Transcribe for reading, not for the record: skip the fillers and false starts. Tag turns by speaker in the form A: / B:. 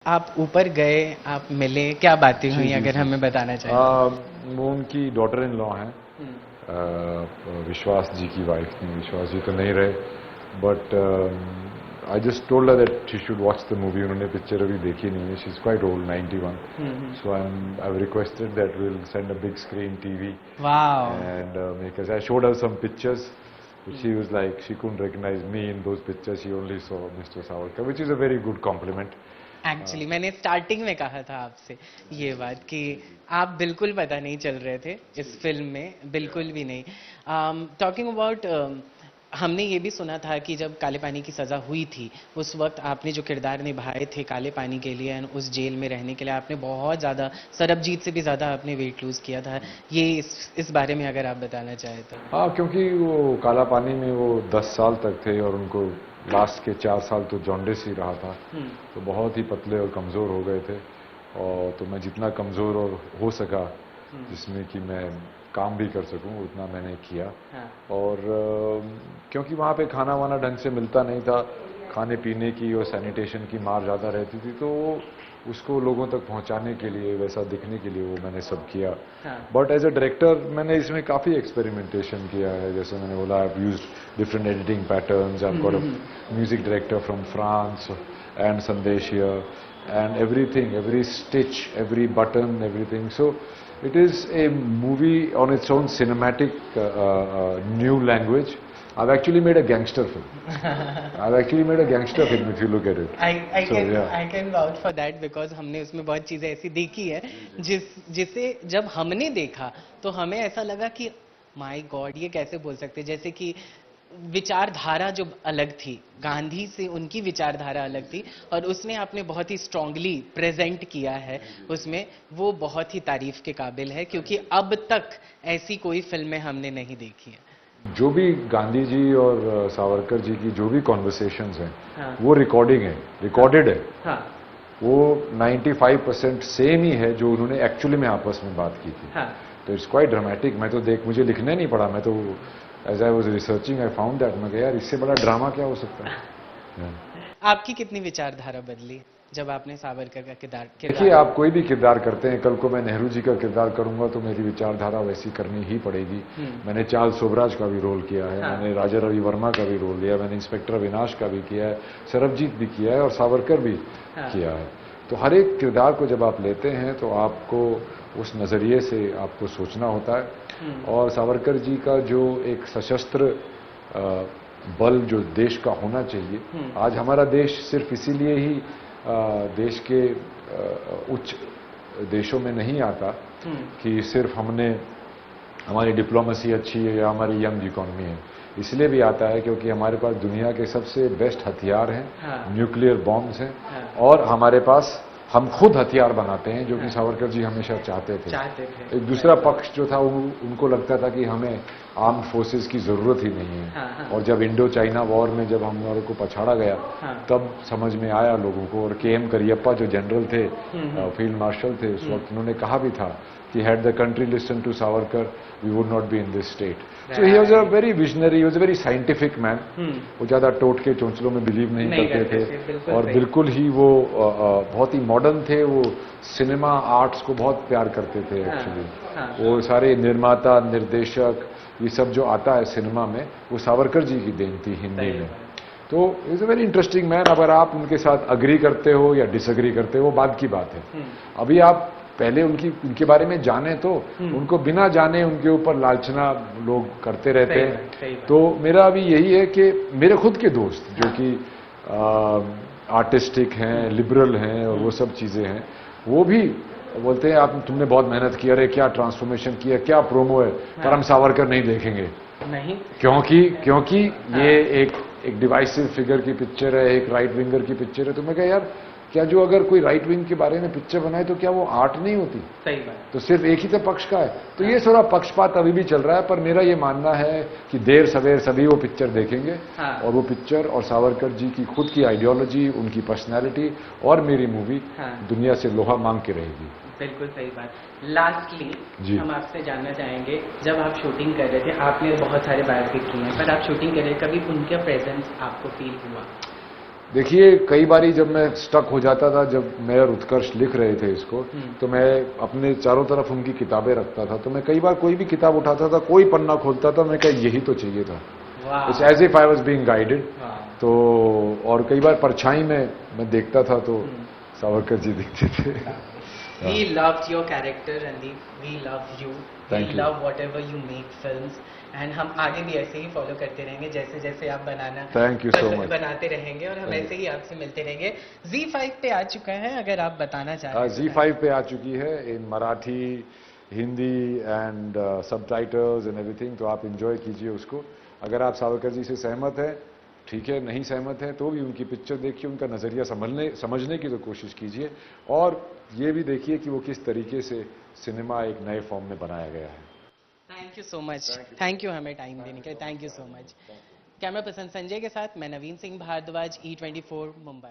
A: आप ऊपर गए, आप मिले, क्या बातें हुई अगर हमें बताना चाहें?
B: वो उनकी डॉटर इन लॉ हैं, विश्वास जी की वाइफ थी। विश्वास जी तो नहीं रहे, but I just told her that she should watch the movie. उन्होंने पिक्चर अभी देखी नहीं है, she is quite old, 91। So I have requested that will send a big screen TV and make I showed her some pictures. She was like, she couldn't recognize me in those pictures. She only saw Mr. Savarkar, which is a very good compliment.
A: Actually मैंने starting में कहा था आपसे ये बात कि आप बिल्कुल पता नहीं चल रहे थे इस फिल्म में, बिल्कुल भी नहीं. टॉकिंग अबाउट, हमने ये भी सुना था कि जब काले पानी की सज़ा हुई थी उस वक्त आपने जो किरदार निभाए थे काले पानी के लिए, उस जेल में रहने के लिए आपने बहुत ज़्यादा, सरबजीत से भी ज़्यादा आपने वेट लूज़ किया था. ये इस बारे में अगर आप बताना चाहें तो.
B: हाँ, क्योंकि वो काला पानी में वो 10 साल तक थे और उनको लास्ट के 4 साल तो जॉन्डिस ही रहा था, तो बहुत ही पतले और कमज़ोर हो गए थे. और तो मैं जितना कमज़ोर और हो सका जिसमें कि मैं काम भी कर सकूं उतना मैंने किया. और क्योंकि वहाँ पे खाना वाना ढंग से मिलता नहीं था, खाने पीने की और सैनिटेशन की मार ज़्यादा रहती थी, तो उसको लोगों तक पहुँचाने के लिए, वैसा दिखने के लिए वो मैंने सब किया. बट एज अ डायरेक्टर मैंने इसमें काफ़ी एक्सपेरिमेंटेशन किया है. जैसे मैंने बोला, I have used different editing patterns. I have got a music director from France and Sandesh here, and everything, every stitch, every button, everything. So it is a movie on its own cinematic new language. I've actually made a gangster film. I've actually made a gangster film if you look at it.
A: I can vouch for that because हमने उसमें बहुत चीज़ें ऐसी देखी है जिसे जब हमने देखा तो हमें ऐसा लगा कि माय गॉड, ये कैसे बोल सकते. जैसे कि विचारधारा जो अलग थी, गांधी से उनकी विचारधारा अलग थी, और उसमें आपने बहुत ही स्ट्रांगली प्रेजेंट किया है उसमें. वो बहुत ही तारीफ के काबिल है क्योंकि अब तक ऐसी कोई फिल्में हमने नहीं देखी हैं.
B: जो भी गांधी जी और सावरकर जी की जो भी कॉन्वर्सेशंस हैं, वो रिकॉर्डिंग है, रिकॉर्डेड है. वो 95% सेम ही है जो उन्होंने एक्चुअली में आपस में बात की थी. तो इट्स क्वाइट ड्रामेटिक. मैं तो मुझे लिखने नहीं पड़ा, मैं तो as I was researching I found that. मैं यार इससे बड़ा ड्रामा क्या हो सकता है.
A: आपकी कितनी विचारधारा बदली जब आपने सावरकर का किरदार?
B: देखिए, आप कोई भी किरदार करते हैं, कल को मैं नेहरू जी का किरदार करूंगा तो मेरी विचारधारा वैसी करनी ही पड़ेगी. मैंने चार्ल्स सोबराज का भी रोल किया है, मैंने राजा रवि वर्मा का भी रोल लिया, मैंने इंस्पेक्टर अविनाश का भी किया है, सरबजीत भी किया है और सावरकर भी किया है. तो हर एक किरदार को जब आप लेते हैं तो आपको उस नज़रिए से आपको सोचना होता है. और सावरकर जी का जो एक सशस्त्र बल जो देश का होना चाहिए, आज हमारा देश सिर्फ इसीलिए ही देश के उच्च देशों में नहीं आता कि सिर्फ हमारी डिप्लोमेसी अच्छी है या हमारी यंग इकोनॉमी है. इसलिए भी आता है क्योंकि हमारे पास दुनिया के सबसे बेस्ट हथियार हैं, न्यूक्लियर बॉम्ब्स हैं, और हमारे पास हम खुद हथियार बनाते हैं, जो कि सावरकर जी हमेशा चाहते थे. एक दूसरा पक्ष जो था उनको लगता था कि हमें आर्म्ड फोर्सेस की जरूरत ही नहीं है. और जब इंडो चाइना वॉर में जब हम लोगों को पछाड़ा गया, तब समझ में आया लोगों को. और के.एम. करियप्पा जो जनरल थे, फील्ड मार्शल थे उस वक्त, उन्होंने कहा भी था कि had the country listened to Savarkar, we would not be in this state. So he was a very visionary, he was a very scientific man. वो ज़्यादा टोटके चोंचलों में बिलीव नहीं करते थे, और बिल्कुल ही वो बहुत ही मॉडर्न थे. वो सिनेमा आर्ट्स को बहुत प्यार करते थे एक्चुअली. वो सारे निर्माता, निर्देशक, ये सब जो आता है सिनेमा में, वो सावरकर जी की देन थी हिंदी में. तो is a very interesting man. अगर आप उनके साथ अग्री करते हो या डिसअग्री करते हो, वो बात की बात है. अभी आप पहले उनके बारे में जाने तो उनको बिना जाने उनके ऊपर लालचना लोग करते रहते हैं. तो मेरा अभी यही है कि मेरे खुद के दोस्त जो कि आर्टिस्टिक हैं, लिबरल हैं और वो सब चीज़ें हैं, वो भी बोलते हैं आप तुमने बहुत मेहनत की, अरे क्या ट्रांसफॉर्मेशन किया, क्या प्रोमो है, पर हम सावरकर नहीं देखेंगे. नहीं, क्योंकि ये एक डिवाइसिव फिगर की पिक्चर है, एक राइट विंगर की पिक्चर है. तो मैं कहा यार, क्या जो अगर कोई राइट विंग के बारे में पिक्चर बनाए तो क्या वो आर्ट नहीं होती?
A: सही बात.
B: तो सिर्फ एक ही तो पक्ष का है. तो ये थोड़ा पक्षपात अभी भी चल रहा है, पर मेरा ये मानना है कि देर सवेर सभी वो पिक्चर देखेंगे. और वो पिक्चर और सावरकर जी की खुद की आइडियोलॉजी, उनकी पर्सनैलिटी और मेरी मूवी दुनिया से लोहा मांग के रहेगी.
A: बिल्कुल सही बात. लास्टली हम आपसे जानना चाहेंगे, जब आप शूटिंग कर रहे थे, आपने बहुत सारे बायोपिक किए हैं, पर आप शूटिंग कर रहे थे, कभी उनका प्रेजेंस आपको फील हुआ?
B: देखिए कई बारी जब मैं स्टक हो जाता था, जब मैं और उत्कर्ष लिख रहे थे इसको, तो मैं अपने चारों तरफ उनकी किताबें रखता था, तो मैं कई बार कोई भी किताब उठाता था, कोई पन्ना खोलता था, मैं कहा यही तो चाहिए था। It's as if I was being guided. तो और कई बार परछाई में मैं देखता था तो सावरकर जी दिखते थे।
A: We loved your character, Randeep. We love you.
B: Thank
A: We
B: you.
A: love whatever you make films. And हम आगे भी ऐसे ही फॉलो करते रहेंगे, जैसे जैसे आप
B: Thank you so much.
A: बनाते रहेंगे, और हम
B: Thank
A: ऐसे ही आपसे मिलते रहेंगे। Z5 पे आ चुका है, अगर आप बताना चाहें तो।
B: Z5 पे आ चुकी है in Marathi, Hindi and subtitles and everything, तो आप इंजॉय कीजिए उसको। अगर आप सावरकर जी से सहमत हैं ठीक है, नहीं सहमत हैं तो भी उनकी पिक्चर देखिए, उनका नज़रिया समझने की तो कोशिश कीजिए, और ये भी देखिए कि वो किस तरीके से सिनेमा एक नए फॉर्म में बनाया गया है।
A: Thank you so much, thank you हमें टाइम देने के लिए, thank you so much. Camera person Sanjay के साथ मैं नवीन सिंह भारद्वाज, E24 मुंबई।